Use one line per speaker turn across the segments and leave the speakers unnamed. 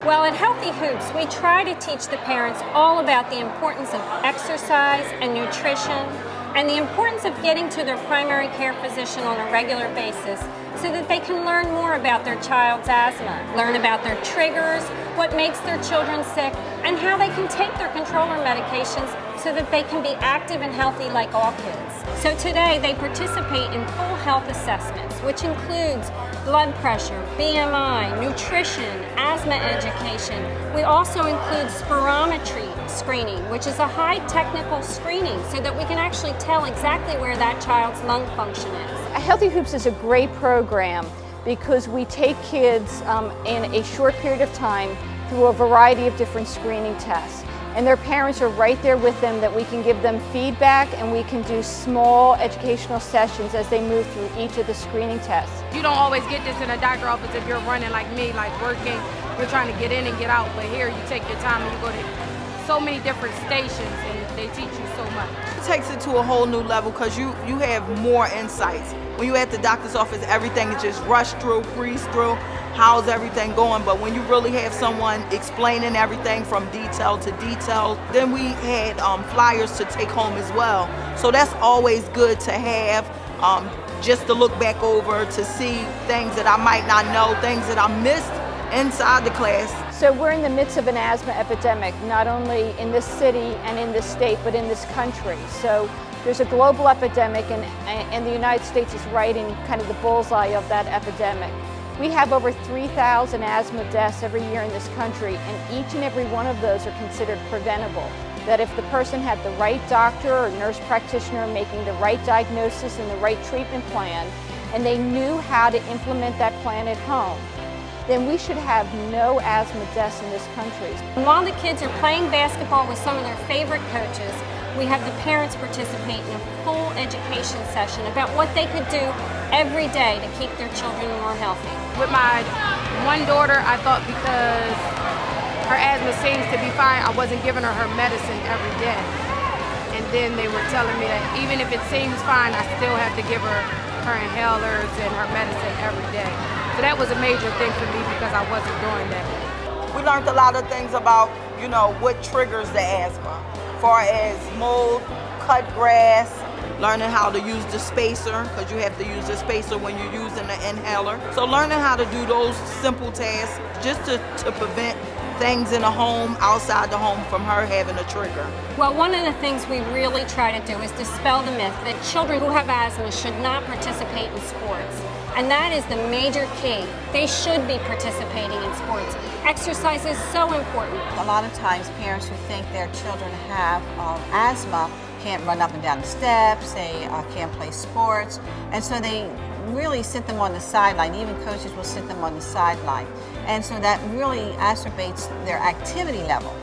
Well, at Healthy Hoops, we try to teach the parents all about the importance of exercise and nutrition and the importance of getting to their primary care physician on a regular basis so that they can learn more about their child's asthma, learn about their triggers, what makes their children sick, and how they can take their controller medications so that they can be active and healthy like all kids. So today they participate in full health assessments, which includes blood pressure, BMI, nutrition, asthma education. We also include spirometry screening, which is a high technical screening so that we can actually tell exactly where that child's lung function is.
Healthy Hoops is a great program because we take kids in a short period of time through a variety of different screening tests. And their parents are right there with them, that we can give them feedback and we can do small educational sessions as they move through each of the screening tests.
You don't always get this in a doctor's office if you're running like me, like working, you're trying to get in and get out. But here you take your time and you go to so many different stations and they teach you so much.
It takes it to a whole new level because you have more insights. When you're at the doctor's office, everything is just rushed through, breezed through. How's everything going? But when you really have someone explaining everything from detail to detail, then we had flyers to take home as well. So that's always good to have, just to look back over to see things that I might not know, things that I missed inside the class.
So we're in the midst of an asthma epidemic, not only in this city and in this state, but in this country. So there's a global epidemic, and the United States is right in kind of the bullseye of that epidemic. We have over 3,000 asthma deaths every year in this country, and each and every one of those are considered preventable. That if the person had the right doctor or nurse practitioner making the right diagnosis and the right treatment plan, and they knew how to implement that plan at home, then we should have no asthma deaths in this country.
And while the kids are playing basketball with some of their favorite coaches, we have the parents participate in a full education session about what they could do every day to keep their children more healthy.
With my one daughter, I thought because her asthma seems to be fine, I wasn't giving her medicine every day. And then they were telling me that even if it seems fine, I still have to give her inhalers and her medicine every day. So that was a major thing for me because I wasn't doing that.
We learned a lot of things about, what triggers the asthma, far as mold, cut grass, learning how to use the spacer, because you have to use the spacer when you're using the inhaler. So learning how to do those simple tasks just to prevent things in the home, outside the home, from her having a trigger.
Well, one of the things we really try to do is dispel the myth that children who have asthma should not participate in sports. And that is the major key. They should be participating in sports. Exercise is so important.
A lot of times parents who think their children have asthma can't run up and down the steps, they can't play sports, and so they really sit them on the sideline. Even coaches will sit them on the sideline. And so that really exacerbates their activity level.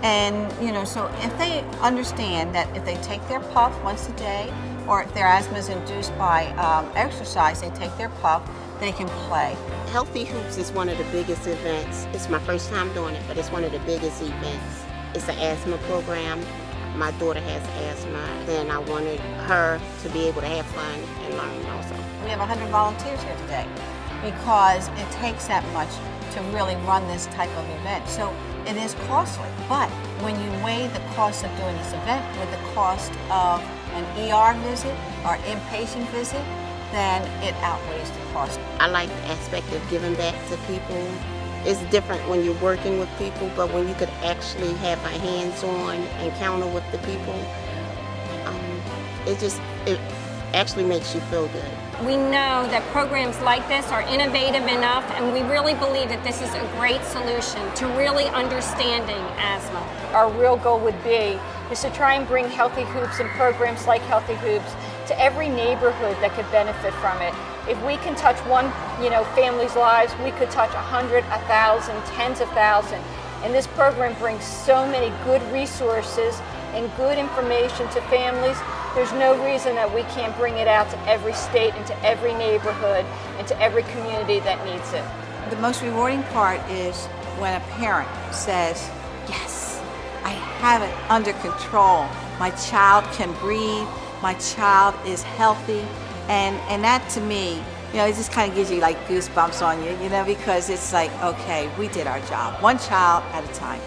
And so if they understand that if they take their puff once a day, or if their asthma is induced by exercise, they take their puff, they can play.
Healthy Hoops is one of the biggest events. It's my first time doing it, but it's one of the biggest events. It's an asthma program. My daughter has asthma, and I wanted her to be able to have fun and learn also.
We have 100 volunteers here today because it takes that much to really run this type of event. So it is costly, but when you weigh the cost of doing this event with the cost of an ER visit or inpatient visit, then it outweighs the cost.
I like the aspect of giving back to people. It's different when you're working with people, but when you could actually have a hands-on encounter with the people, it actually makes you feel good.
We know that programs like this are innovative enough, and we really believe that this is a great solution to really understanding asthma.
Our real goal would be is to try and bring Healthy Hoops and programs like Healthy Hoops to every neighborhood that could benefit from it. If we can touch one, family's lives, we could touch 100, 1,000, tens of thousands. And this program brings so many good resources and good information to families. There's no reason that we can't bring it out to every state and to every neighborhood and to every community that needs it.
The most rewarding part is when a parent says, yes, I have it under control. My child can breathe, my child is healthy, and that to me
You know, it just kind of gives you like goosebumps on you, you know, because it's like, okay, we did our job, one child at a time.